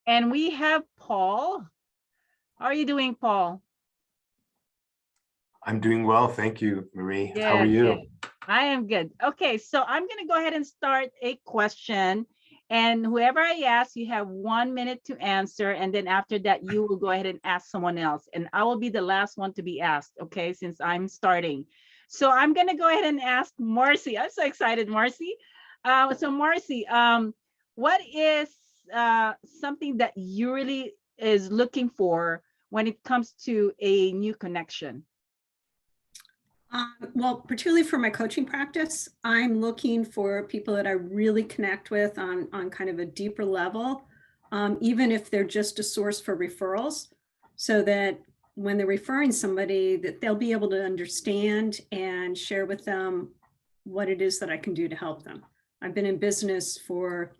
And we have Paul. How are you doing, Paul? I'm doing well, thank you, Marie. How are Good, you? good. I am good. Okay, so I'm going to go ahead and start a question. And whoever I ask, you have 1 minute to answer. And then after that, you will go ahead and ask someone else. And I will be the last one to be asked, okay, since I'm starting. So I'm going to go ahead and ask Marcy. I'm so excited, Marcy. So Marcy, what is something that you really is looking for when it comes to a new connection? Well, particularly for my coaching practice, I'm looking for people that I really connect with on kind of a deeper level, even if they're just a source for referrals, so that when they're referring somebody, that they'll be able to understand and share with them what it is that I can do to help them. I've been in business for,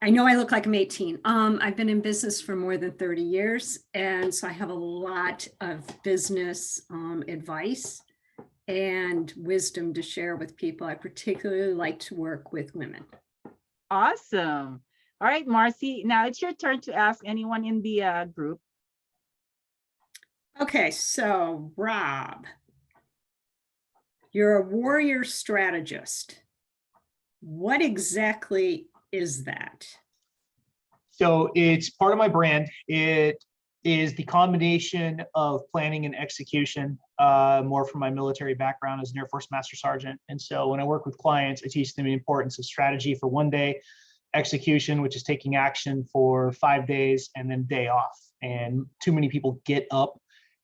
I know I look like I'm 18. I've been in business for more than 30 years. And so I have a lot of business advice and wisdom to share with people. I particularly like to work with women. Awesome. All right, Marcy, now it's your turn to ask anyone in the group. Okay, so Rob, you're a warrior strategist. What exactly is that? So it's part of my brand. It is the combination of planning and execution, more from my military background as an Air Force Master Sergeant. And so when I work with clients, I teach them the importance of strategy for one day, execution, which is taking action for 5 days, and then day off. And too many people get up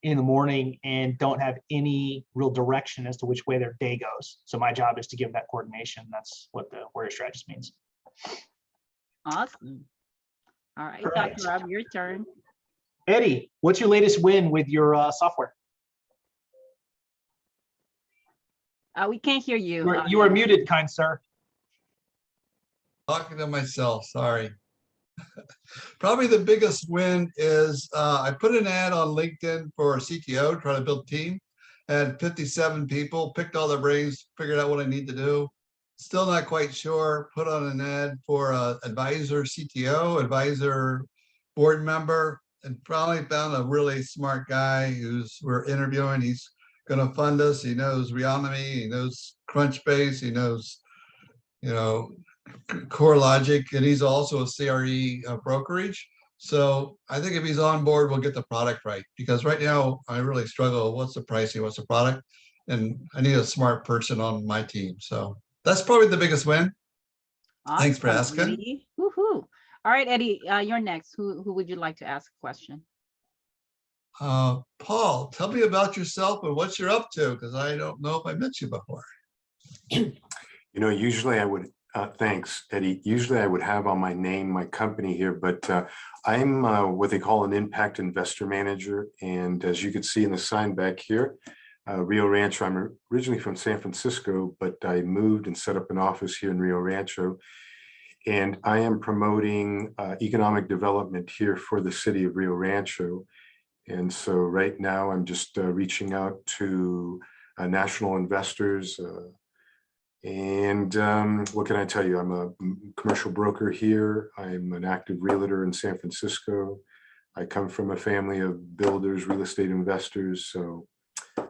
in the morning and don't have any real direction as to which way their day goes. So my job is to give that coordination. That's what the warrior strategist means. Awesome. All right, Correct. Dr. Rob, your turn. Eddie, what's your latest win with your software? We can't hear you. You are muted, kind sir. Talking to myself, sorry. Probably the biggest win is I put an ad on LinkedIn for a CTO, trying to build a team. Had 57 people, picked all their brains, figured out what I need to do. Still not quite sure. Put on an ad for advisor CTO, advisor board member, and probably found a really smart guy who's we're interviewing. He's going to fund us. He knows Reonomy, he knows Crunchbase, he knows, you know, CoreLogic, and he's also a CRE brokerage. So I think if he's on board, we'll get the product right, because right now I really struggle. What's the pricing? What's the product? And I need a smart person on my team. So that's probably the biggest win. Awesome, Thanks for asking. Eddie. Woohoo. All right, Eddie, you're next. Who would you like to ask a question? Paul, tell me about yourself and what you're up to, because I don't know if I met you before. You know, usually I would, thanks, Eddie. Usually I would have on my name, my company here, but I'm what they call an impact investor manager. And as you can see in the sign back here, Rio Rancho, I'm originally from San Francisco, but I moved and set up an office here in Rio Rancho. And I am promoting economic development here for the city of Rio Rancho. And so right now I'm just reaching out to national investors. And what can I tell you? I'm a commercial broker here. I'm an active realtor in San Francisco. I come from a family of builders, real estate investors. So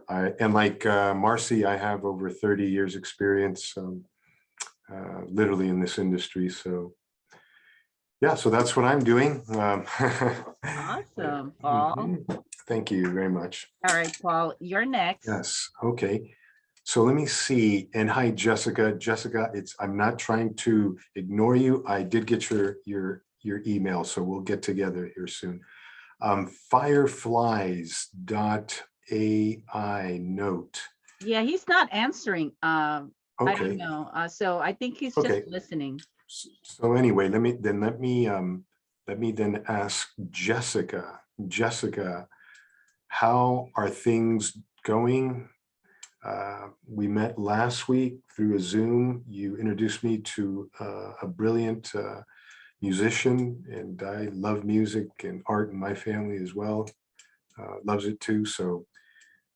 and like Marcy, I have over 30 years experience literally in this industry. So yeah, so that's what I'm doing. Awesome, Paul. Thank you very much. All right, Paul, you're next. Yes, okay. So let me see. And hi, Jessica. Jessica, I'm not trying to ignore you. I did get your email, so we'll get together here soon. Fireflies.ai note. Yeah, he's not answering. I Okay. don't know. So I think he's Okay. just listening. So anyway, let me then ask Jessica. Jessica, how are things going? We met last week through a Zoom. You introduced me to a brilliant musician, and I love music and art, and my family as well loves it too. So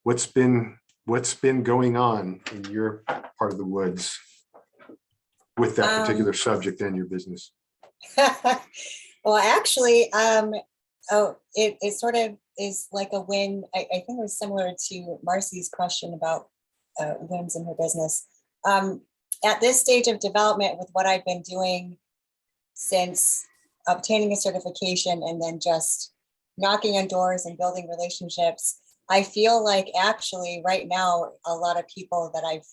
what's been going on in your part of the woods with that particular subject and your business? Well, actually, it sort of is like a win. I think it was similar to Marcy's question about wins in her business. At this stage of development, with what I've been doing since obtaining a certification and then just knocking on doors and building relationships, I feel like actually right now, a lot of people that I've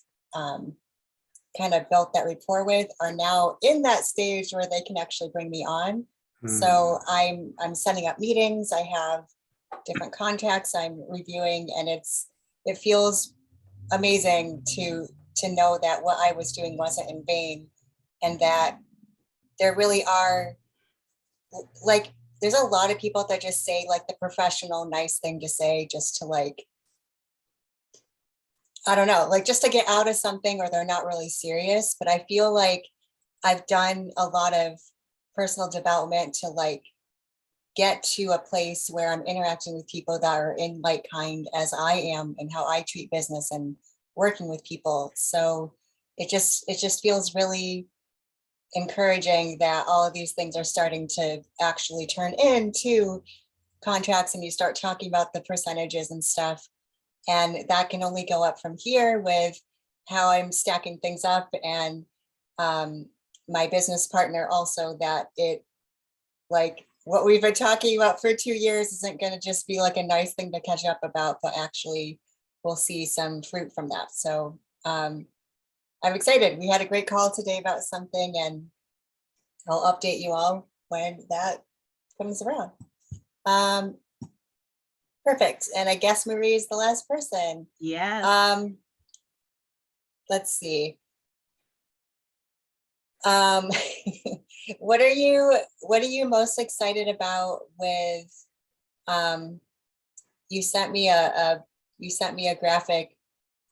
kind of built that rapport with are now in that stage where they can actually bring me on. So I'm setting up meetings. I have different contacts I'm reviewing, and it feels amazing to know that what I was doing wasn't in vain, and that there really are, like, there's a lot of people that just say like the professional nice thing to say just to, like, I don't know, like just to get out of something, or they're not really serious. But I feel like I've done a lot of personal development to like get to a place where I'm interacting with people that are in like kind as I am, and how I treat business and working with people. So it just feels really encouraging that all of these things are starting to actually turn into contracts, and you start talking about the percentages and stuff. And that can only go up from here with how I'm stacking things up, and my business partner also, that it, like, what we've been talking about for 2 years isn't going to just be like a nice thing to catch up about, but actually we'll see some fruit from that. So I'm excited. We had a great call today about something, and I'll update you all when that comes around. Perfect. And I guess Marie is the last person. Yes. Let's see. What are you most excited about with, you sent me a graphic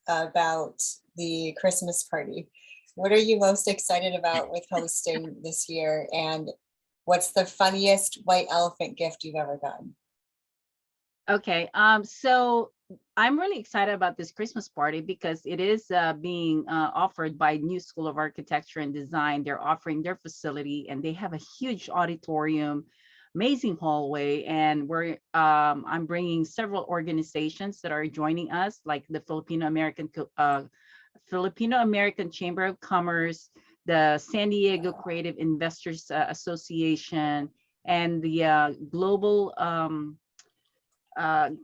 about the Christmas party. What are you most excited about with hosting this year? And what's the funniest white elephant gift you've ever gotten? Okay, so I'm really excited about this Christmas party because it is being offered by New School of Architecture and Design. They're offering their facility, and they have a huge auditorium, amazing hallway, and I'm bringing several organizations that are joining us, like the Filipino American Chamber of Commerce, the San Diego Creative Investors Association, and the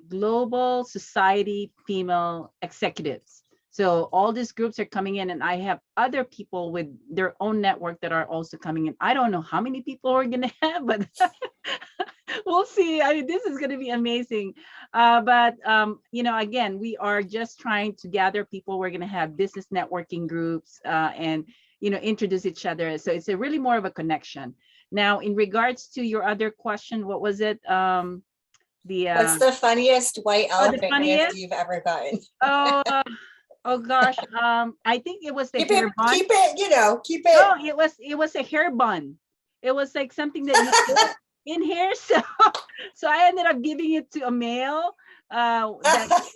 Global Society Female Executives. So all these groups are coming in, and I have other people with their own network that are also coming in. I don't know how many people we're gonna have, but we'll see. I mean, this is gonna be amazing. But again, we are just trying to gather people. We're gonna have business networking groups and introduce each other. So it's a really more of a connection. Now, in regards to your other question, what was it? What's the funniest white elephant funniest? gift you've ever gotten? Oh gosh, I think it was the Keep hair it, bun. keep it, keep it. No, it was a hair bun. It was like something that you put in here. So I ended up giving it to a male that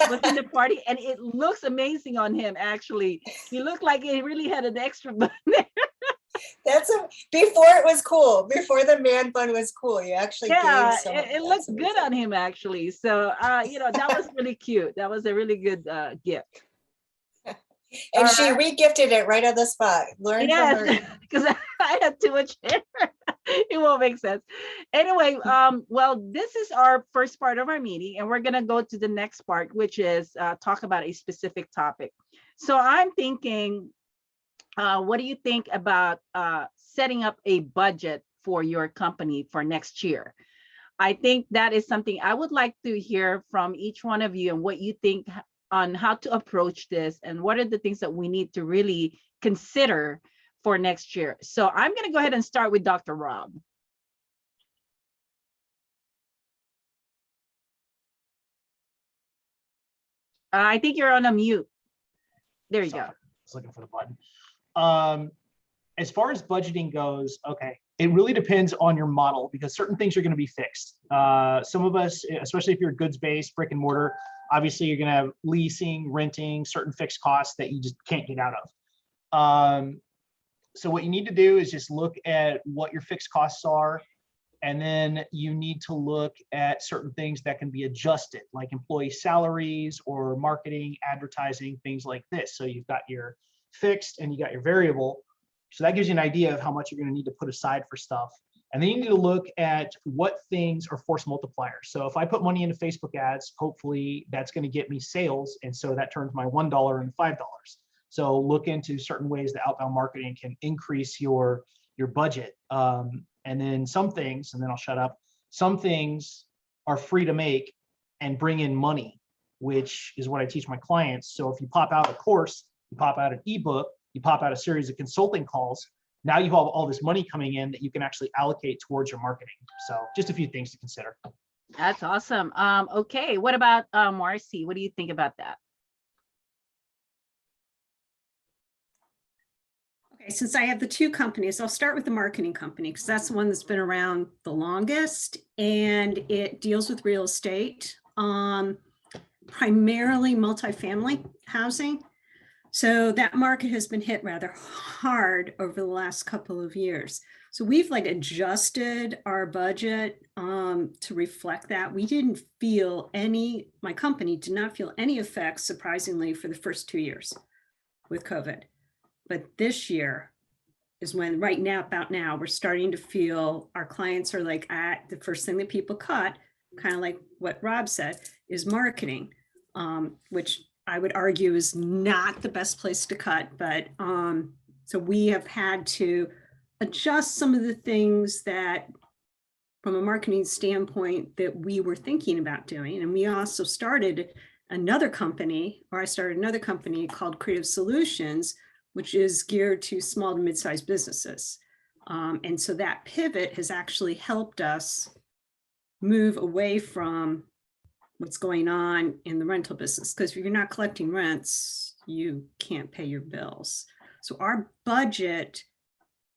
was in the party, and it looks amazing on him. Actually, he looked like he really had an extra bun there. Before it was cool. Before the man bun was cool. You actually Yeah, gave someone. it looked good on him actually. So that was really cute. That was a really good gift. And she re-gifted it right on the spot. Learn from her. Yes, because I had too much hair. It won't make sense. Anyway, well, this is our first part of our meeting, and we're gonna go to the next part, which is talk about a specific topic. So I'm thinking, what do you think about setting up a budget for your company for next year? I think that is something I would like to hear from each one of you, and what you think on how to approach this, and what are the things that we need to really consider for next year. So I'm going to go ahead and start with Dr. Rob. I think you're on a mute. There you Sorry, go. I was looking for the button. As far as budgeting goes, okay, it really depends on your model, because certain things are going to be fixed. Some of us, especially if you're goods-based, brick and mortar, obviously you're going to have leasing, renting, certain fixed costs that you just can't get out of. So what you need to do is just look at what your fixed costs are And then you need to look at certain things that can be adjusted, like employee salaries or marketing, advertising, things like this. So you've got your fixed and you got your variable. So that gives you an idea of how much you're going to need to put aside for stuff. And then you need to look at what things are force multipliers. So if I put money into Facebook ads, hopefully that's going to get me sales. And so that turns my $1 into $5. So look into certain ways that outbound marketing can increase your budget. And then some things, and then I'll shut up, some things are free to make and bring in money, which is what I teach my clients. So if you pop out a course, you pop out an ebook, you pop out a series of consulting calls, now you have all this money coming in that you can actually allocate towards your marketing. So just a few things to consider. That's awesome. Okay, what about Marcy? What do you think about that? Okay, since I have the two companies, I'll start with the marketing company because that's the one that's been around the longest and it deals with real estate, primarily multifamily housing. So that market has been hit rather hard over the last couple of years. So we've like adjusted our budget to reflect that. We didn't feel any, my company did not feel any effects, surprisingly, for the first 2 years with COVID. But this year is when, right now, about now, we're starting to feel our clients are like, the first thing that people cut, kind of like what Rob said, is marketing, which I would argue is not the best place to cut. But so we have had to adjust some of the things that, from a marketing standpoint, that we were thinking about doing. And we also started another company, or I started another company called Creative Solutions, which is geared to small to mid-sized businesses. And so that pivot has actually helped us move away from what's going on in the rental business. Because if you're not collecting rents, you can't pay your bills. So our budget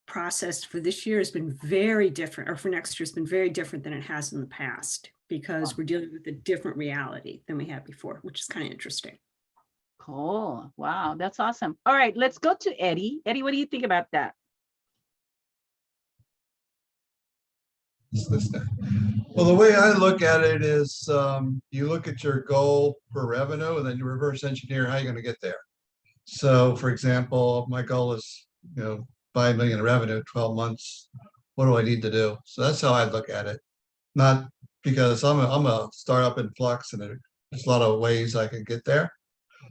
process for this year has been very different, or for next year has been very different than it has in the past, because we're dealing with a different reality than we had before, which is kind of interesting. Cool. Wow, that's awesome. All right, let's go to Eddie. Eddie, what do you think about that? Well, the way I look at it is you look at your goal for revenue and then you reverse engineer how you're going to get there. So for example, my goal is, 5 million in revenue, 12 months. What do I need to do? So that's how I look at it. Not because I'm a startup in flux and there's a lot of ways I can get there.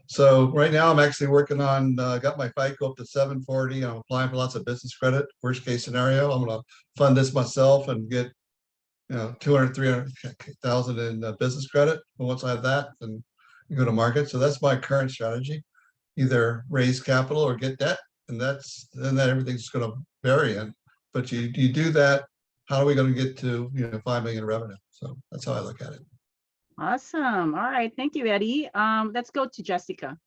So right now I'm actually working on, got my FICO up to 740. I'm applying for lots of business credit. Worst case scenario, I'm going to fund this myself and get 200, 300,000 in business credit. But once I have that, then you go to market. So that's my current strategy: either raise capital or get debt, and then everything's going to vary. But you do that. How are we going to get to 5 million in revenue? So that's how I look at it. Awesome. All right, thank you, Eddie. Let's go to Jessica.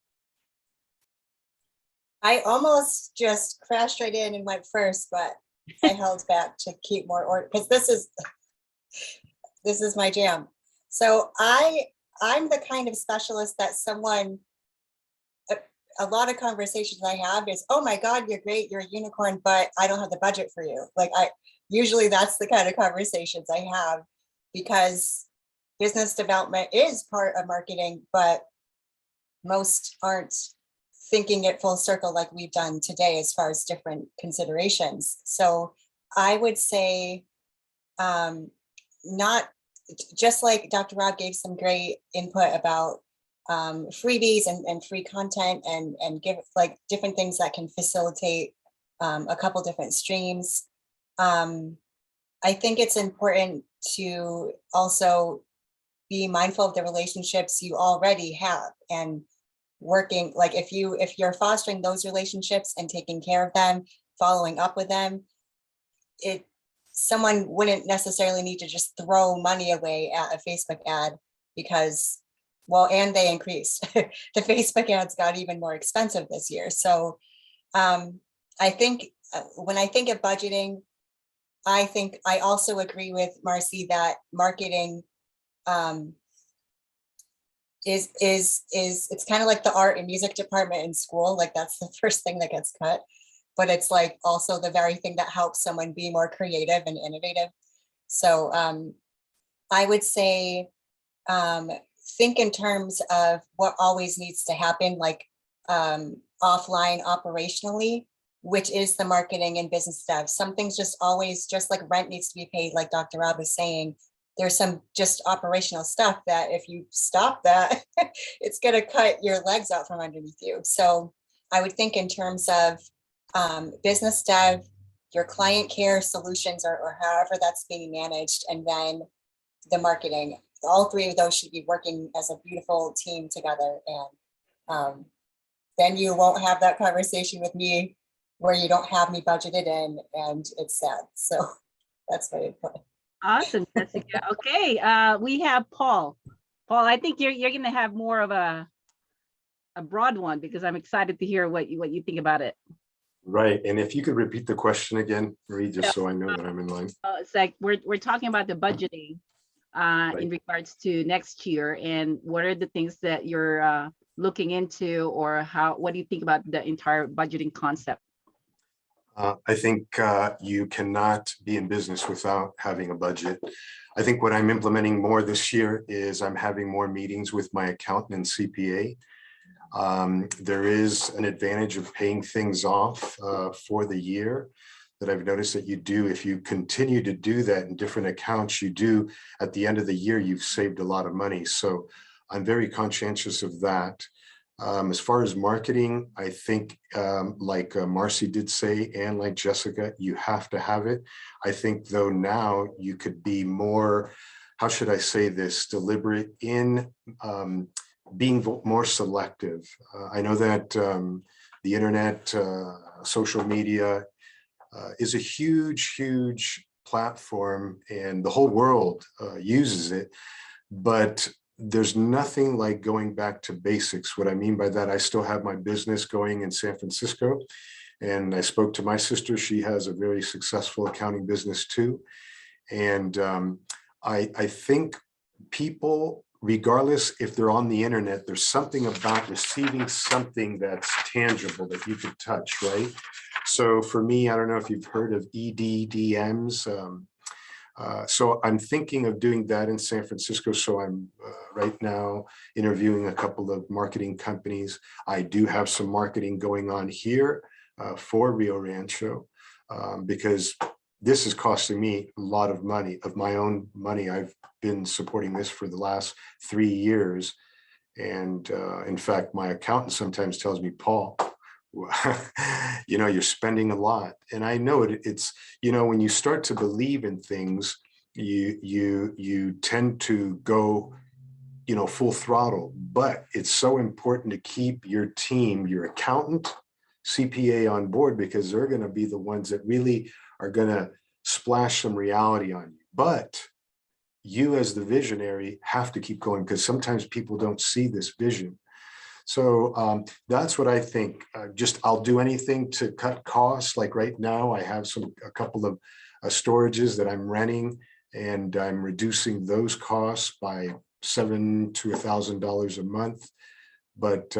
I almost just crashed right in and went first, but I held back to keep more order because this is my jam. So I'm the kind of specialist that a lot of conversations I have is, oh my God, you're great, you're a unicorn, but I don't have the budget for you. Usually that's the kind of conversations I have, because business development is part of marketing, but most aren't thinking it full circle like we've done today as far as different considerations. So I would say, not just like Dr. Rob gave some great input about freebies and free content and give different things that can facilitate a couple different streams. I think it's important to also be mindful of the relationships you already have and working, if you're fostering those relationships and taking care of them, following up with them, someone wouldn't necessarily need to just throw money away at a Facebook ad because, and they increased. The Facebook ads got even more expensive this year. So I think when I think of budgeting, I also agree with Marcy that marketing is it's kind of like the art and music department in school. That's the first thing that gets cut, but it's also the very thing that helps someone be more creative and innovative. So I would say, think in terms of what always needs to happen, like offline operationally, which is the marketing and business dev. Some things just always, just like rent needs to be paid, like Dr. Rob was saying, there's some just operational stuff that if you stop that, it's going to cut your legs out from underneath you. So I would think in terms of business dev, your client care solutions, or however that's being managed, and then the marketing. All three of those should be working as a beautiful team together. And then you won't have that conversation with me where you don't have me budgeted in and it's sad. So that's what I put. Awesome, Jessica. Okay, we have Paul. Paul, I think you're going to have more of a broad one because I'm excited to hear what you think about it. Right. And if you could repeat the question again, Marie, just Yeah. so I know that I'm in line. It's like we're talking about the budgeting in regards to next year, and what are the things that you're looking into, or what do you think about the entire budgeting concept? I think you cannot be in business without having a budget. I think what I'm implementing more this year is I'm having more meetings with my accountant and CPA. There is an advantage of paying things off for the year that I've noticed that you do. If you continue to do that in different accounts, you do at the end of the year, you've saved a lot of money. So I'm very conscientious of that. As far as marketing, I think like Marcy did say, and like Jessica, you have to have it. I think though now you could be more, how should I say this, deliberate in being more selective. I know that the internet, social media is a huge, huge platform and the whole world uses it, but there's nothing like going back to basics. What I mean by that, I still have my business going in San Francisco, and I spoke to my sister. She has a very successful accounting business too. And I think people, regardless if they're on the internet, there's something about receiving something that's tangible that you could touch, right? So for me, I don't know if you've heard of EDDMs. So I'm thinking of doing that in San Francisco. So I'm right now interviewing a couple of marketing companies. I do have some marketing going on here for Rio Rancho because this is costing me a lot of money, of my own money. I've been supporting this for the last 3 years. And in fact, my accountant sometimes tells me, Paul, you know, you're spending a lot. And I know it's, you know, when you start to believe in things, you tend to go, you know, full throttle. But it's so important to keep your team, your accountant, CPA on board, because they're going to be the ones that really are going to splash some reality on you. But you as the visionary have to keep going, because sometimes people don't see this vision. So that's what I think. I'll do anything to cut costs. Like right now, I have a couple of storages that I'm renting, and I'm reducing those costs by $700 to $1,000 a month. But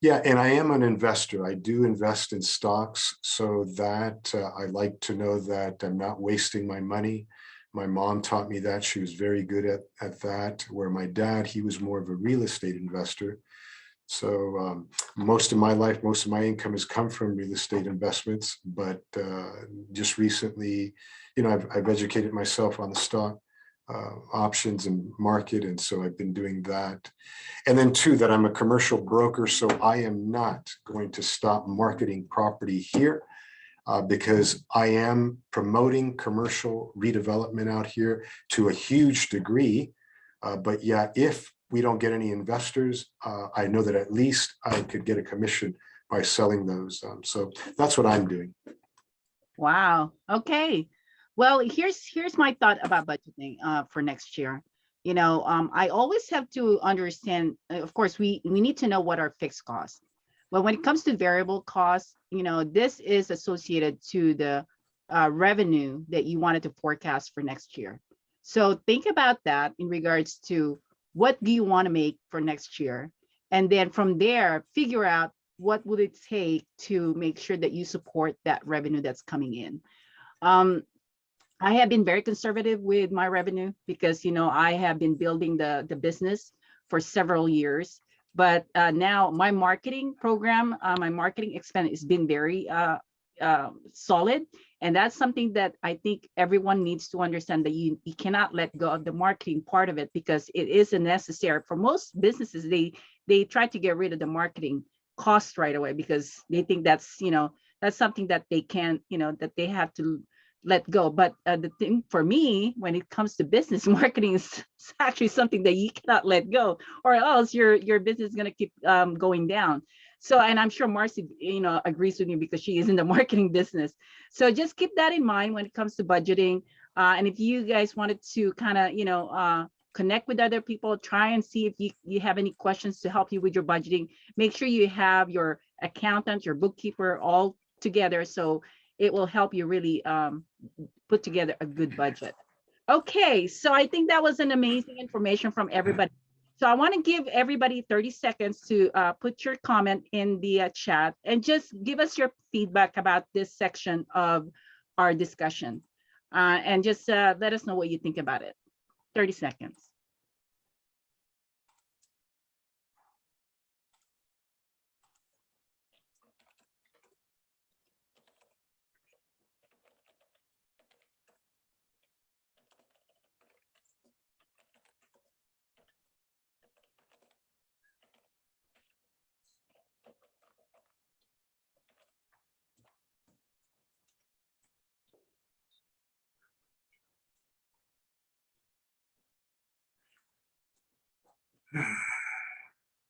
yeah, and I am an investor. I do invest in stocks, so that I like to know that I'm not wasting my money. My mom taught me that. She was very good at that, where my dad, he was more of a real estate investor. So most of my life, most of my income has come from real estate investments, but just recently, you know, I've educated myself on the stock options and market. And so I've been doing that. And then two, that I'm a commercial broker. So I am not going to stop marketing property here because I am promoting commercial redevelopment out here to a huge degree. But yeah, if we don't get any investors, I know that at least I could get a commission by selling those. So that's what I'm doing. Wow. Okay. Well, here's my thought about budgeting for next year. You know, I always have to understand, of course, we need to know what our fixed costs. But when it comes to variable costs, you know, this is associated to the revenue that you wanted to forecast for next year. So think about that in regards to what do you want to make for next year? And then from there, figure out what would it take to make sure that you support that revenue that's coming in. I have been very conservative with my revenue because, I have been building the business for several years. But now my marketing program, my marketing expense has been very solid. And that's something that I think everyone needs to understand, that you cannot let go of the marketing part of it, because it is a necessary for most businesses. They try to get rid of the marketing cost right away because they think that's something that they can't, that they have to let go. But the thing for me, when it comes to business, marketing is actually something that you cannot let go, or else your business is going to keep going down. So, and I'm sure Marcy, agrees with me because she is in the marketing business. So just keep that in mind when it comes to budgeting. And if you guys wanted to kind of, connect with other people, try and see if you have any questions to help you with your budgeting. Make sure you have your accountant, your bookkeeper all together, so it will help you really put together a good budget. Okay, so I think that was an amazing information from everybody. So I want to give everybody 30 seconds to put your comment in the chat and just give us your feedback about this section of our discussion. And just let us know what you think about it. 30 seconds.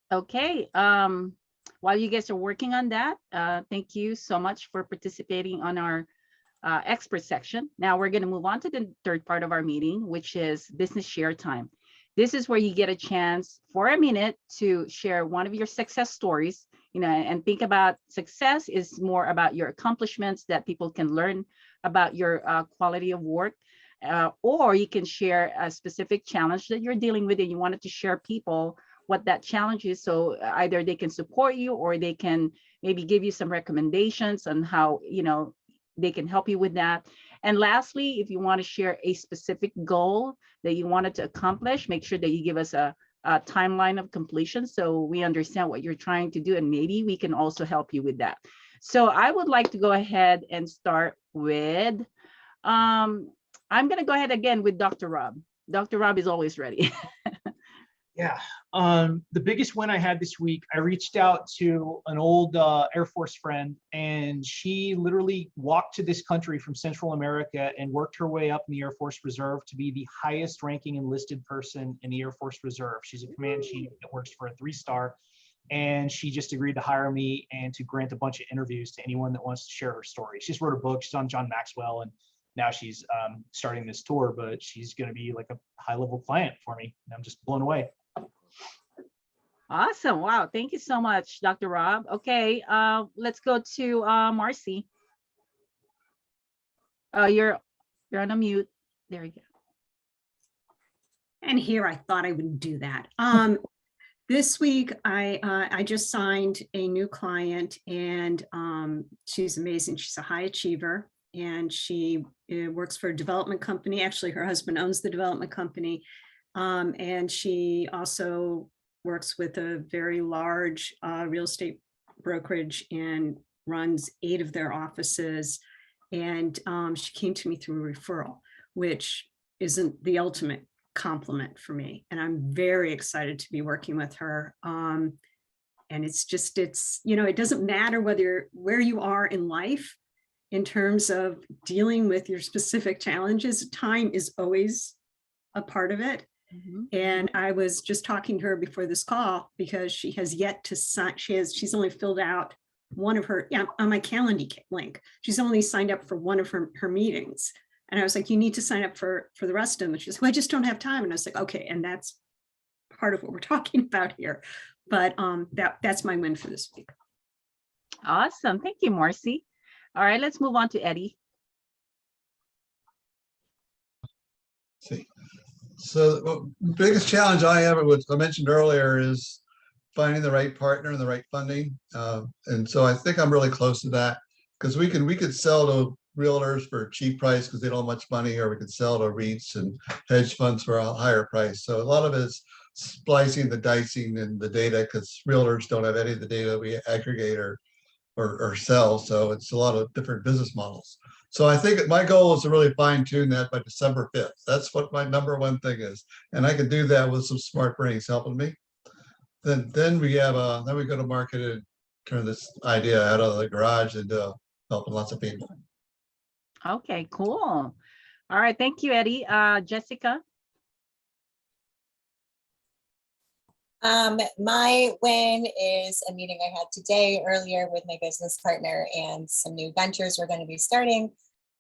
Okay, while you guys are working on that, thank you so much for participating on our expert section. Now we're going to move on to the third part of our meeting, which is business share time. This is where you get a chance for a minute to share one of your success stories, and think about success is more about your accomplishments that people can learn about your quality of work. Or you can share a specific challenge that you're dealing with and you wanted to share people what that challenge is. So either they can support you or they can maybe give you some recommendations on how, they can help you with that. And lastly, if you want to share a specific goal that you wanted to accomplish, make sure that you give us a timeline of completion so we understand what you're trying to do, and maybe we can also help you with that. So I would like to go ahead and start with, I'm going to go ahead again with Dr. Rob. Dr. Rob is always ready. Yeah. The biggest win I had this week, I reached out to an old Air Force friend, and she literally walked to this country from Central America and worked her way up in the Air Force Reserve to be the highest ranking enlisted person in the Air Force Reserve. She's a command chief that works for a 3-star, and she just agreed to hire me and to grant a bunch of interviews to anyone that wants to share her story. She just wrote a book. She's on John Maxwell, and now she's starting this tour, but she's going to be like a high-level client for me, and I'm just blown away. Awesome. Wow. Thank you so much, Dr. Rob. Okay, let's go to Marcy. You're on a mute. There you go. And here I thought I would do that. This week, I just signed a new client, and she's amazing. She's a high achiever, and she works for a development company. Actually, her husband owns the development company. And she also works with a very large real estate brokerage and runs 8 of their offices. And she came to me through a referral, which isn't the ultimate compliment for me. And I'm very excited to be working with her. And it's it doesn't matter where you are in life in terms of dealing with your specific challenges. Time is always a part of it. And I was just talking to her before this call because she has yet to sign. She's only filled out one of her, on my Calendly link. She's only signed up for one of her meetings. And I was like, you need to sign up for the rest of them. And she's like, well, I just don't have time. And I was like, okay. And that's part of what we're talking about here. But that's my win for this week. Awesome. Thank you, Marcy. All right, let's move on to Eddie. See. So the biggest challenge I have, which I mentioned earlier, is finding the right partner and the right funding. And so I think I'm really close to that, because we could sell to realtors for a cheap price because they don't have much money, or we could sell to REITs and hedge funds for a higher price. So a lot of it is splicing the dicing and the data, because realtors don't have any of the data we aggregate or sell. So it's a lot of different business models. So I think my goal is to really fine tune that by December 5th. That's what my number one thing is. And I can do that with some smart brains helping me. Then we have then we go to market and turn this idea out of the garage into helping lots of people. Okay, cool. All right, thank you, Eddie. Jessica? My win is a meeting I had today earlier with my business partner and some new ventures we're going to be starting,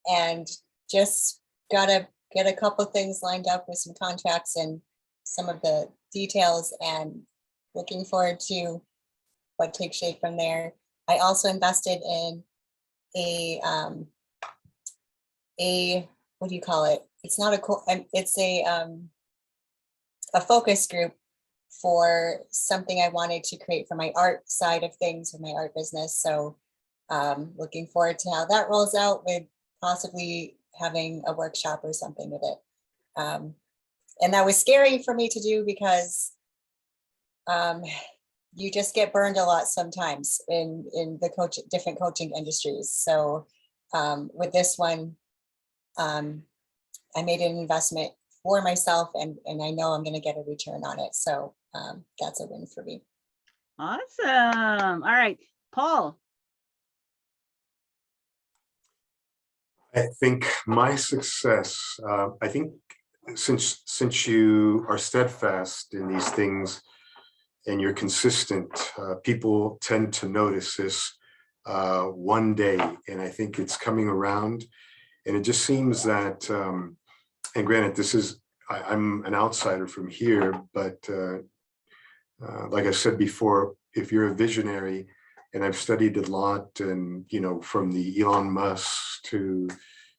and just gotta get a couple things lined up with some contracts and some of the details, and looking forward to what takes shape from there. I also invested in a what do you call it? It's not it's a focus group for something I wanted to create for my art side of things, for my art business. So looking forward to how that rolls out, with possibly having a workshop or something with it. And that was scary for me to do because you just get burned a lot sometimes in the different coaching industries. So with this one, I made an investment for myself, and I know I'm going to get a return on it. So that's a win for me. Awesome. All right, Paul. I think my success, I think since you are steadfast in these things and you're consistent, people tend to notice this one day, and I think it's coming around. And it just seems that, and granted, this is, I'm an outsider from here, but like I said before, if you're a visionary, and I've studied a lot, and, you know, from the Elon Musk to,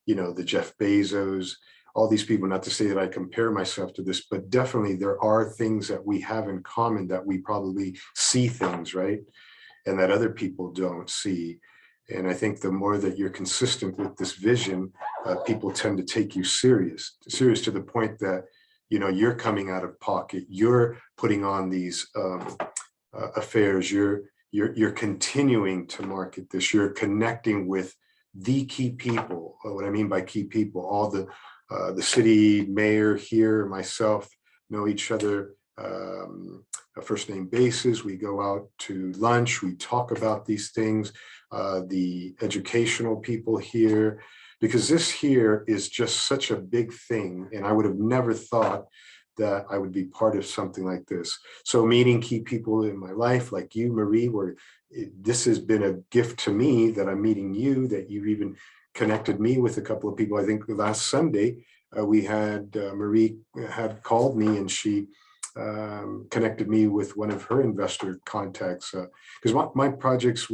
you know, the Jeff Bezos, all these people, not to say that I compare myself to this, but definitely there are things that we have in common, that we probably see things, right? And that other people don't see. And I think the more that you're consistent with this vision, people tend to take you serious to the point that, you know, you're coming out of pocket, you're putting on these affairs, you're continuing to market this, you're connecting with the key people. What I mean by key people, all the city mayor here, myself, know each other a first name basis. We go out to lunch, we talk about these things, the educational people here, because this here is just such a big thing. And I would have never thought that I would be part of something like this. So meeting key people in my life, like you, Marie, where this has been a gift to me, that I'm meeting you, that you've even connected me with a couple of people. I think last Sunday, we had, Marie had called me, and she connected me with one of her investor contacts. Because my projects,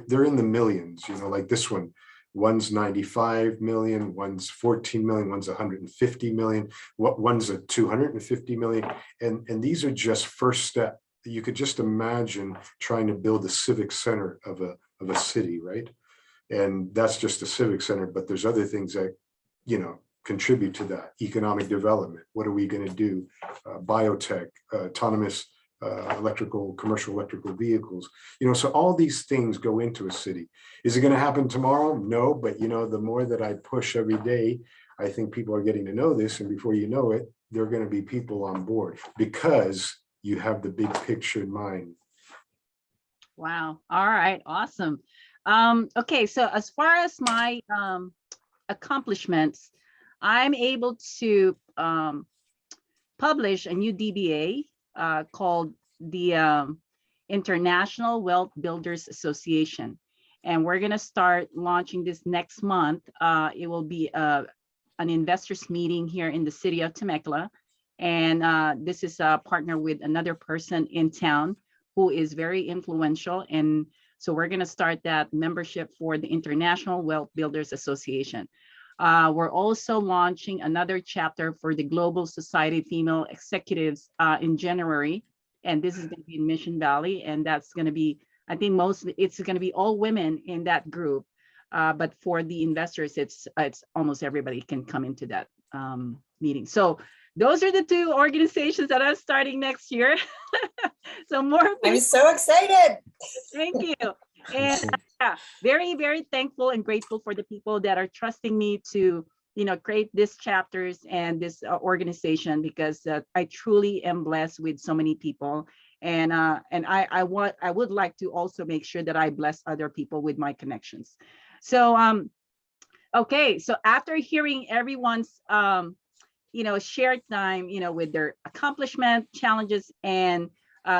they're in the millions, you know, like this one. One's 95 million, one's 14 million, one's 150 million, one's a 250 million. And these are just first step. You could just imagine trying to build a civic center of a city, right? And that's just a civic center, but there's other things that, you know, contribute to that. Economic development. What are we going to do? Biotech, autonomous commercial electrical vehicles, you know, so all these things go into a city. Is it going to happen tomorrow? No, but you know, the more that I push every day, I think people are getting to know this, and before you know it, there are going to be people on board, because you have the big picture in mind. Wow. All right. Awesome. Okay. So as far as my accomplishments, I'm able to publish a new DBA called the International Wealth Builders Association. And we're going to start launching this next month. It will be an investors meeting here in the city of Temecula. And this is a partner with another person in town who is very influential. And so we're going to start that membership for the International Wealth Builders Association. We're also launching another chapter for the Global Society of Female Executives in January. And this is going to be in Mission Valley. And that's going to be, I think it's going to be all women in that group. But for the investors, it's almost everybody can come into that meeting. So those are the two organizations that are starting next year. So more I'm people, so excited. thank you. And yeah, very, very thankful and grateful for the people that are trusting me to, create these chapters and this organization, because I truly am blessed with so many people. And I would like to also make sure that I bless other people with my connections. So okay, so after hearing everyone's shared time, with their accomplishment, challenges, and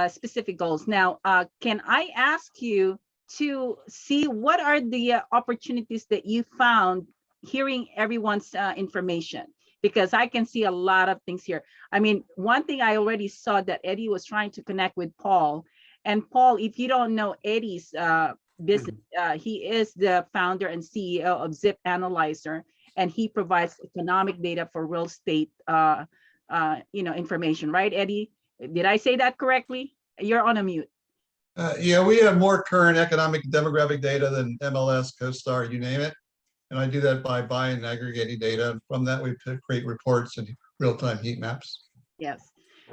specific goals. Now, can I ask you to see what are the opportunities that you found hearing everyone's information? Because I can see a lot of things here. I mean, one thing I already saw that Eddie was trying to connect with Paul. And Paul, if you don't know Eddie's business, he is the founder and CEO of Zip Analyzer, and he provides economic data for real estate, information, right, Eddie? Did I say that correctly? You're on a mute. Yeah, we have more current economic demographic data than MLS, CoStar, you name it. And I do that by buying and aggregating data. And from that, we create reports and real-time heat maps. Yes.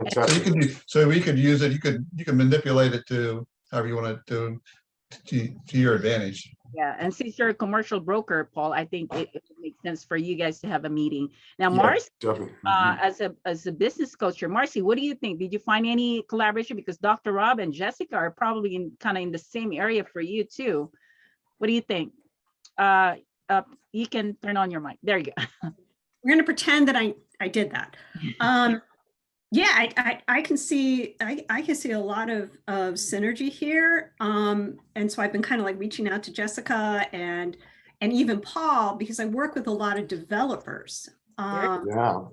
So we could use it. You can manipulate it to however you want to your advantage. Yeah, and since you're a commercial broker, Paul, I think it makes sense for you guys to have a meeting. Now, Marcy, Definitely. as a business coach, Marcy, what do you think? Did you find any collaboration? Because Dr. Rob and Jessica are probably kind of in the same area for you too. What do you think? You can turn on your mic. There you go. We're going to pretend that I did that. Yeah, I can see a lot of synergy here. And so I've been kind of like reaching out to Jessica and even Paul, because I work with a lot of developers, Yeah.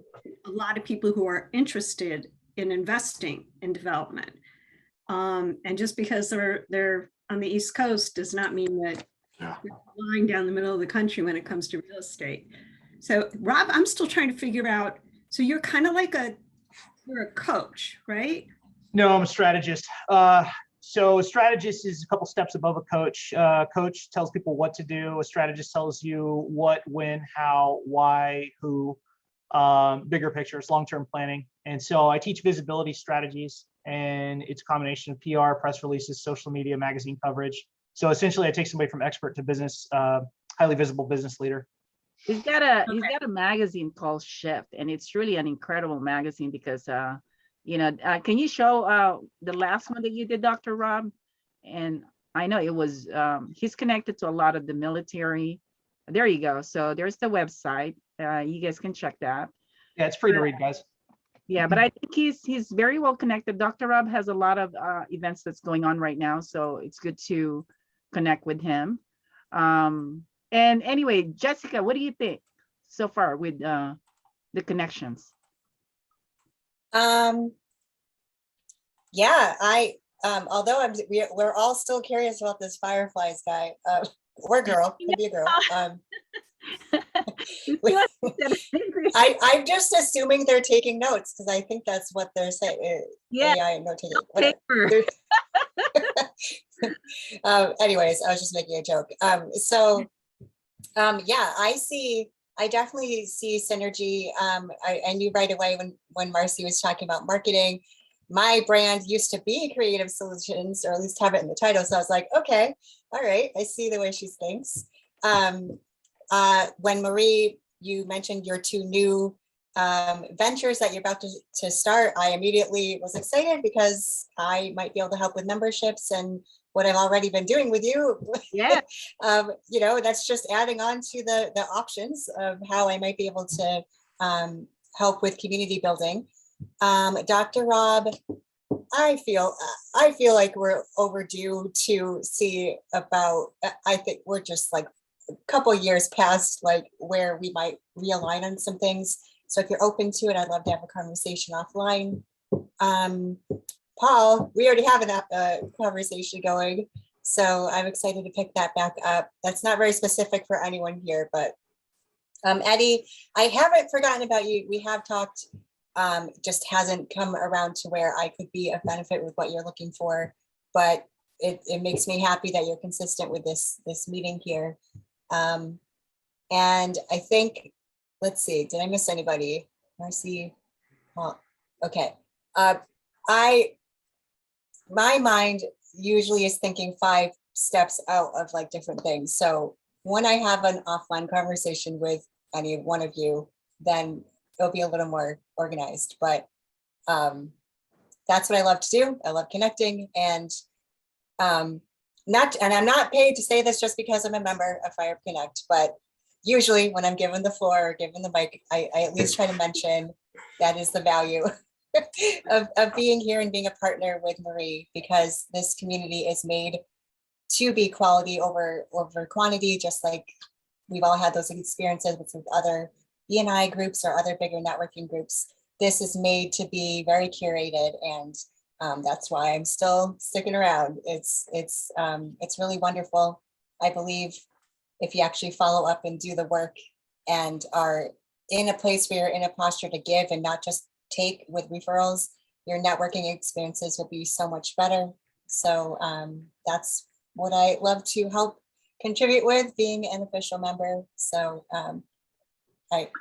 a lot of people who are interested in investing in development. And just because they're on the East Coast does not mean that Yeah. they're lying down the middle of the country when it comes to real estate. So Rob, I'm still trying to figure out, so you're kind of like you're a coach, right? No, I'm a strategist. So a strategist is a couple steps above a coach. Coach tells people what to do. A strategist tells you what, when, how, why, who, bigger pictures, long-term planning. And so I teach visibility strategies, and it's a combination of PR, press releases, social media, magazine coverage. So essentially I take somebody from expert to business, highly visible business leader. He's got a magazine called Shift, and it's really an incredible magazine because can you show the last one that you did, Dr. Rob? And I know it was he's connected to a lot of the military. There you go. So there's the website. You guys can check that. Yeah, it's free to read, guys. Yeah, but I think he's very well connected. Dr. Rob has a lot of events that's going on right now, so it's good to connect with him. And anyway, Jessica, what do you think so far with the connections? Yeah, although we're all still curious about this Fireflies guy, or girl, could be a girl. I'm just assuming they're taking notes because I think that's what they're saying. Yeah. AI notating. Anyways, I was just making a joke. Yeah, I definitely see synergy. I knew right away when Marcy was talking about marketing. My brand used to be Creative Solutions, or at least have it in the title. So I was like, okay, all right, I see the way she thinks. When Marie, you mentioned your two new ventures that you're about to start, I immediately was excited because I might be able to help with memberships and what I've already been doing with you. Yeah. That's just adding on to the options of how I might be able to help with community building. Dr. Rob, I feel like we're overdue to see about, I think we're just like a couple years past like where we might realign on some things. So if you're open to it, I'd love to have a conversation offline. Paul, we already have a conversation going, so I'm excited to pick that back up. That's not very specific for anyone here, but Eddie, I haven't forgotten about you. We have talked, just hasn't come around to where I could be of benefit with what you're looking for, but it makes me happy that you're consistent with this meeting here. And I think, let's see, did I miss anybody? Marcy? Oh, okay. My mind usually is thinking 5 steps out of like different things. So when I have an offline conversation with any one of you, then it'll be a little more organized. But that's what I love to do. I love connecting, and I'm not paid to say this just because I'm a member of Fire Up Connect, but usually when I'm given the floor or given the mic, I at least try to mention that is the value of being here and being a partner with Marie, because this community is made to be quality over quantity, just like we've all had those experiences with other BNI groups or other bigger networking groups. This is made to be very curated, and that's why I'm still sticking around. It's really wonderful. I believe if you actually follow up and do the work and are in a place where you're in a posture to give and not just take with referrals, your networking experiences will be so much better. So that's what I love to help contribute with, being an official member. So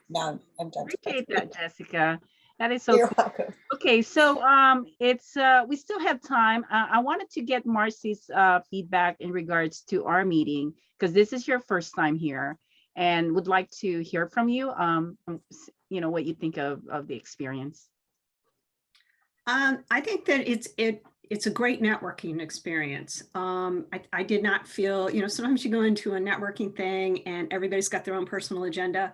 now I'm done. Appreciate that, Jessica. That is so You're cool. welcome. Okay, so it's we still have time. I wanted to get Marcy's feedback in regards to our meeting, because this is your first time here, and would like to hear from you. You know, what you think of the experience. I think that it's a great networking experience. I did not feel, sometimes you go into a networking thing and everybody's got their own personal agenda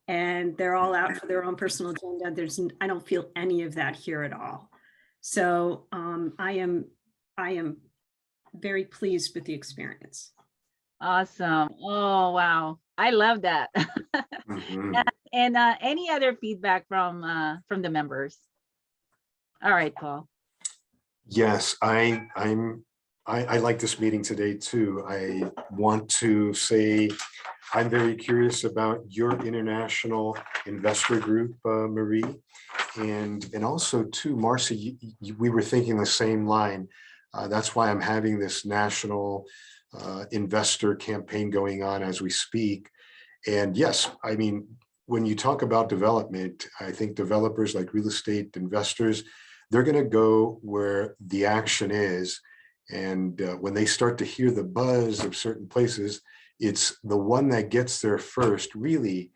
and they're all out for their own personal agenda. I don't feel any of that here at all. So I am very pleased with the experience. Awesome. Oh, wow. I love that. Mhm. And any other feedback from the members? All right, Paul. Yes, I like this meeting today too. I want to say I'm very curious about your international investor group, Marie, and also too, Marcy. We were thinking the same line. That's why I'm having this national investor campaign going on as we speak. And yes, I mean, when you talk about development, I think developers like real estate investors, they're going to go where the action is. And when they start to hear the buzz of certain places, it's the one that gets there first, really,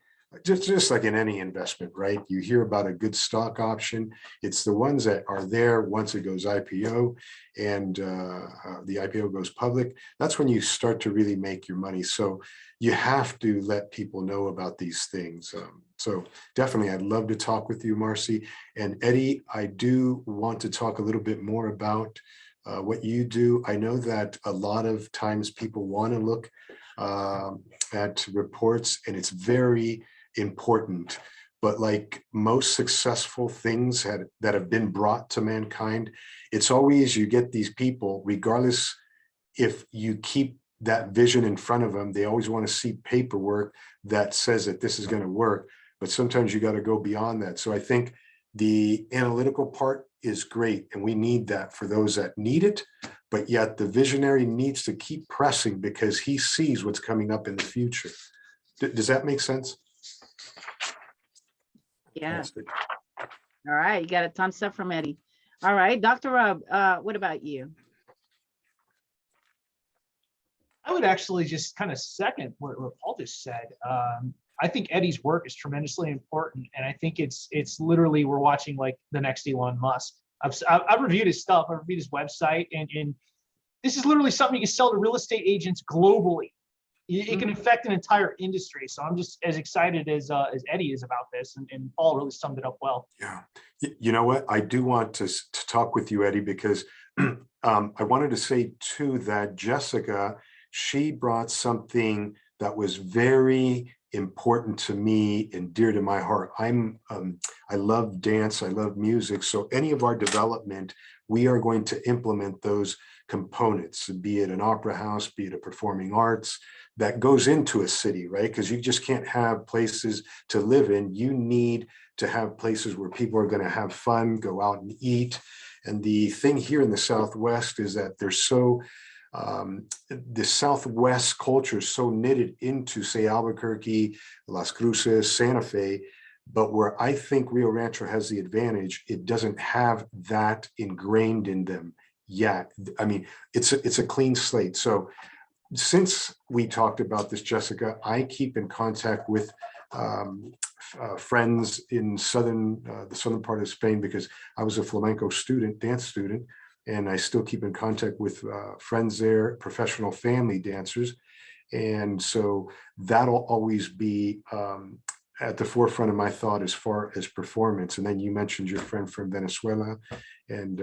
just like in any investment, right? You hear about a good stock option. It's the ones that are there once it goes IPO and the IPO goes public. That's when you start to really make your money. So you have to let people know about these things. So definitely, I'd love to talk with you, Marcy. And Eddie, I do want to talk a little bit more about what you do. I know that a lot of times people want to look at reports, and it's very important. But like most successful things that have been brought to mankind, it's always you get these people, regardless if you keep that vision in front of them, they always want to see paperwork that says that this is going to work. But sometimes you got to go beyond that. So I think the analytical part is great, and we need that for those that need it. But yet the visionary needs to keep pressing because he sees what's coming up in the future. Does that make sense? Yeah. Fantastic. All right. You got a thumbs up from Eddie. All right. Dr. Rob, what about you? I would actually just kind of second what Paul just said. I think Eddie's work is tremendously important, and I think it's literally we're watching like the next Elon Musk. I've reviewed his stuff. I've reviewed his website, and this is literally something you can sell to real estate agents globally. It can affect an entire industry. So I'm just as excited as Eddie is about this, and Paul really summed it up well. Yeah. You know what? I do want to talk with you, Eddie, because I wanted to say too that Jessica, she brought something that was very important to me and dear to my heart. I love dance, I love music. So any of our development, we are going to implement those components, be it an opera house, be it a performing arts, that goes into a city, right? Because you just can't have places to live in. You need to have places where people are going to have fun, go out and eat. And the thing here in the Southwest is that there's so the Southwest culture is so knitted into, say, Albuquerque, Las Cruces, Santa Fe, but where I think Rio Rancho has the advantage, it doesn't have that ingrained in them yet. I mean, it's a clean slate. So since we talked about this, Jessica, I keep in contact with friends in the southern part of Spain, because I was a flamenco student, dance student, and I still keep in contact with friends there, professional family dancers. And so that'll always be at the forefront of my thought as far as performance. And then you mentioned your friend from Venezuela. And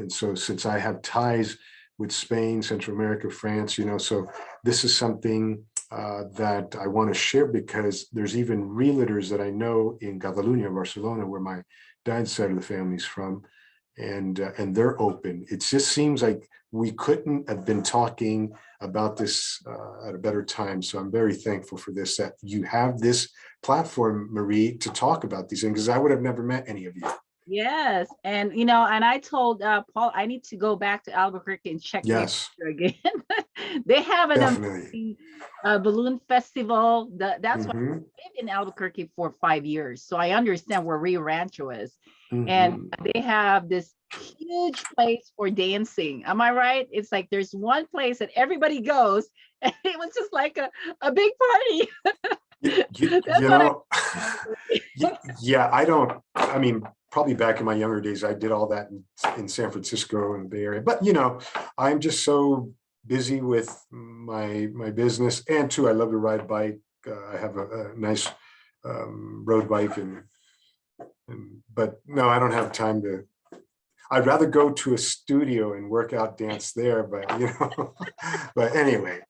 so since I have ties with Spain, Central America, France, so this is something that I want to share, because there's even realtors that I know in Catalunya, Barcelona, where my dad's side of the family's from, and they're open. It just seems like we couldn't have been talking about this at a better time. So I'm very thankful for this, that you have this platform, Marie, to talk about these things, because I would have never met any of you. Yes, and and I told Paul I need to go back to Albuquerque and check Yes, it again. They have an definitely. amazing balloon festival. That's why I Mhm, lived in Albuquerque for 5 years, so I understand where Rio Rancho is. And mhm. they have this huge place for dancing. Am I right? It's like there's one place that everybody goes, and it was just like a big party. That's You what I. know, yeah, I mean, probably back in my younger days, I did all that in San Francisco and Bay Area, but I'm just so busy with my business, and too, I love to ride bike. I have a nice road bike, but no, I don't have time to. I'd rather go to a studio and work out dance there, but but anyway.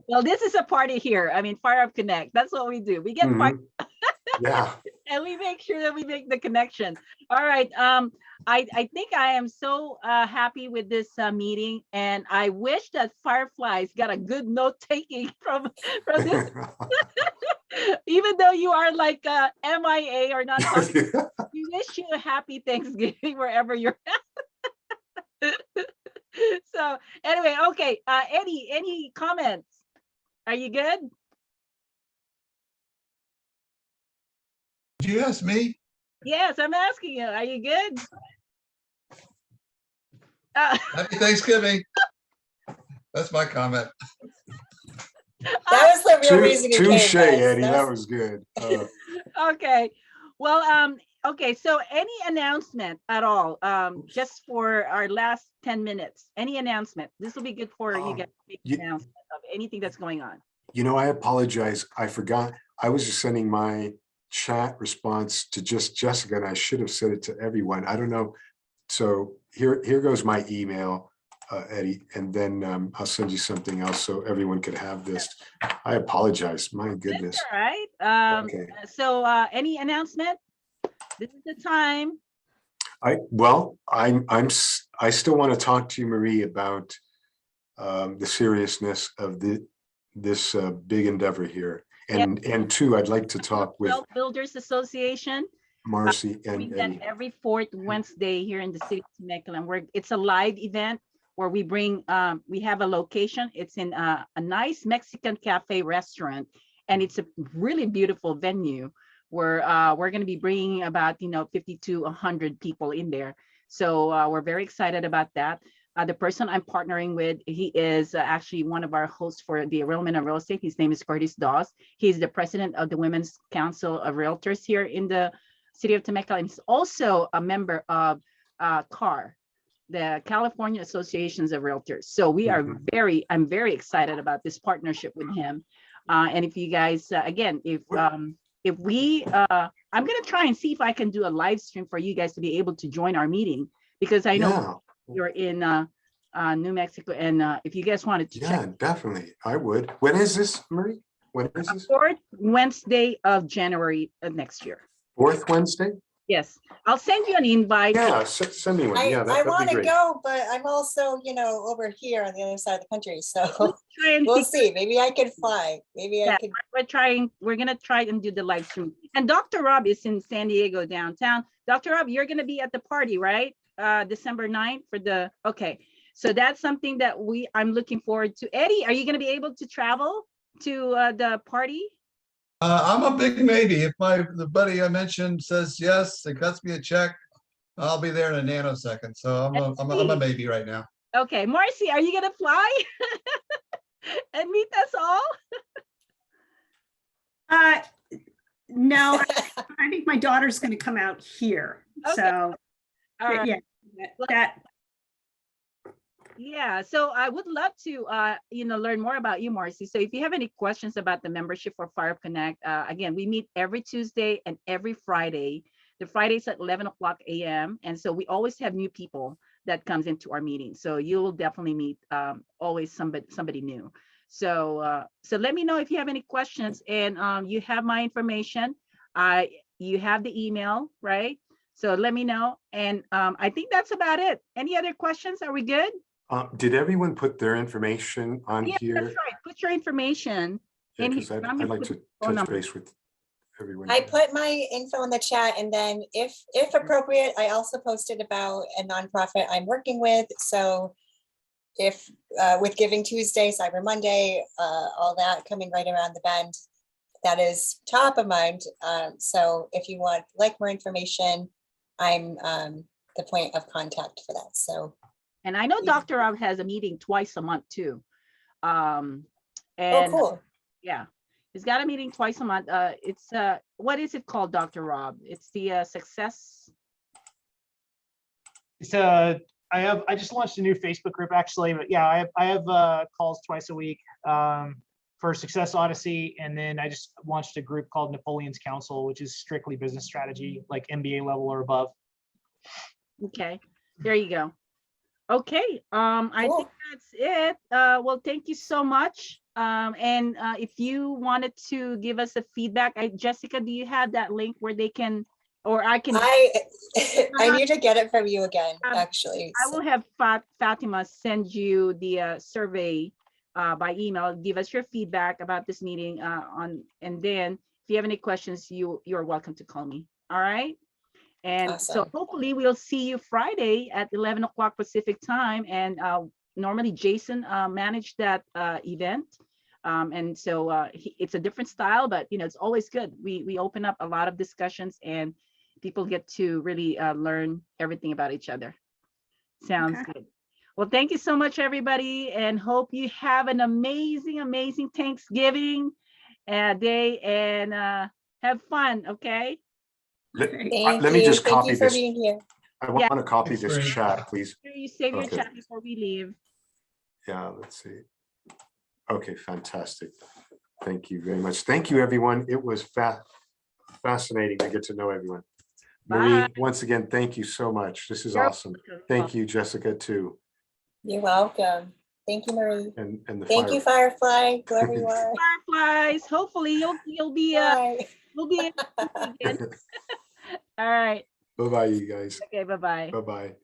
Well, this is a party here. I mean, Fire Up Connect. That's what we do. We get fire Mhm, yeah. and we make sure that we make the connection. All right. I think I am so happy with this meeting, and I wish that Fireflies got a good note taking from this. Even though you are like MIA or not talking, we wish you a happy Thanksgiving wherever you're at. So anyway, okay. Eddie, any comments? Are you good? Did you ask me? Yes, I'm asking you. Are you good? Happy Thanksgiving. That's my comment. That was the real reason you came. Touche, guys. Eddie. That That was- was good. Okay. Well, okay. So any announcement at all, just for our last 10 minutes, any announcement? This will be good for you guys to make an you- announcement of anything that's going on. I apologize. I forgot. I was just sending my chat response to just Jessica, and I should have said it to everyone. I don't know. So here goes my email, Eddie, and then I'll send you something else so everyone could have this. I apologize. My goodness. All right. Okay. So any announcement? This is the time. I still want to talk to you, Marie, about the seriousness of this big endeavor here. And two, I'd like to talk with Wealth Builders Association. Marcy We and met Eddie. every fourth Wednesday here in the city of Temecula. It's a live event where we bring, we have a location. It's in a nice Mexican cafe restaurant, and it's a really beautiful venue where we're going to be bringing about 50 to 100 people in there. So we're very excited about that. The person I'm partnering with, he is actually one of our hosts for the Realment of Real Estate. His name is Curtis Dawes. He's the president of the Women's Council of Realtors here in the city of Temecula. And he's also a member of CAR, the California Associations of Realtors. So we are I'm very excited about this partnership with him. And if you guys, again, if we, I'm going to try and see if I can do a live stream for you guys to be able to join our meeting, because I know you're in New Mexico, and if you guys wanted to check. Definitely. I would. When is this, Marie? When is this? Fourth Wednesday of January of next year. Fourth Wednesday? Yes, I'll send you an invite. Yeah, send me one. Yeah, I that'd want be to great. go, but I'm also, over here on the other side of the country. So Try and we'll see. Maybe I could fly. Maybe I Yeah, could. we're gonna try and do the live stream. And Dr. Rob is in San Diego downtown. Dr. Rob, you're gonna be at the party, right? December 9th for okay. So that's something that I'm looking forward to. Eddie, are you going to be able to travel to the party? I'm a big maybe. If the buddy I mentioned says yes, and cuts me a check, I'll be there in a nanosecond. So I'm a maybe right now. Okay, Marcy, are you going to fly and meet us all? No, I think my daughter's going to come out here. Okay. So, All right. yeah, that, Yeah, so I would love to, learn more about you, Marcy. So if you have any questions about the membership for Fire Up Connect, again, we meet every Tuesday and every Friday. The Fridays at 11 o'clock a.m. And so we always have new people that comes into our meeting. So you will definitely meet always somebody new. So let me know if you have any questions, and you have my information. You have the email, right? So let me know. And I think that's about it. Any other questions? Are we good? Did everyone put their information on Yeah, here? that's right. Put your information Yeah, in because here. I'd I'm gonna like put to the phone touch number. base with everyone. I here. put my info in the chat, and then if appropriate, I also posted about a nonprofit I'm working with. So if with Giving Tuesday, Cyber Monday, all that coming right around the bend, that is top of mind. So if you want more information, I'm the point of contact for that. So And I know Yeah. Dr. Rob has a meeting twice a month too. oh, And cool. yeah, he's got a meeting twice a month. It's what is it called, Dr. Rob? It's the success. So I just launched a new Facebook group actually, but yeah, I have calls twice a week for Success Odyssey, and then I just launched a group called Napoleon's Council, which is strictly business strategy, like MBA level or above. Okay, there you go. Okay, I think Cool. that's it. Well, thank you so much. And if you wanted to give us a feedback, Jessica, do you have that link where they can, or I can? I need to get it from you again, Um, actually. I will have Fatima send you the survey by email. Give us your feedback about this meeting and then if you have any questions, you're welcome to call me. All right. And so Awesome. hopefully we'll see you Friday at 11 o'clock Pacific time. And normally Jason managed that event. And so it's a different style, but it's always good. We open up a lot of discussions and people get to really learn everything about each other. Sounds Okay. good. Well, thank you so much, everybody, and hope you have an amazing, amazing Thanksgiving day and have fun, okay? Let, Great. Thank let me you. just Thank copy you for this. being here. I want to copy Thanks, this Bree. chat, please. Make sure you save your Okay. chat before we leave. Yeah, let's see. Okay, fantastic. Thank you very much. Thank you, everyone. It was fascinating to get to know everyone. Marie, Bye. once again, thank you so much. This is You're awesome. welcome. Thank you, Jessica, too. You're welcome. Thank you, Marie. And the Thank you, Firefly, whoever you are. Fireflies. Hopefully you'll be Bye. we'll be able to see you again. All right. Bye-bye, you guys. Okay, bye-bye. Bye-bye.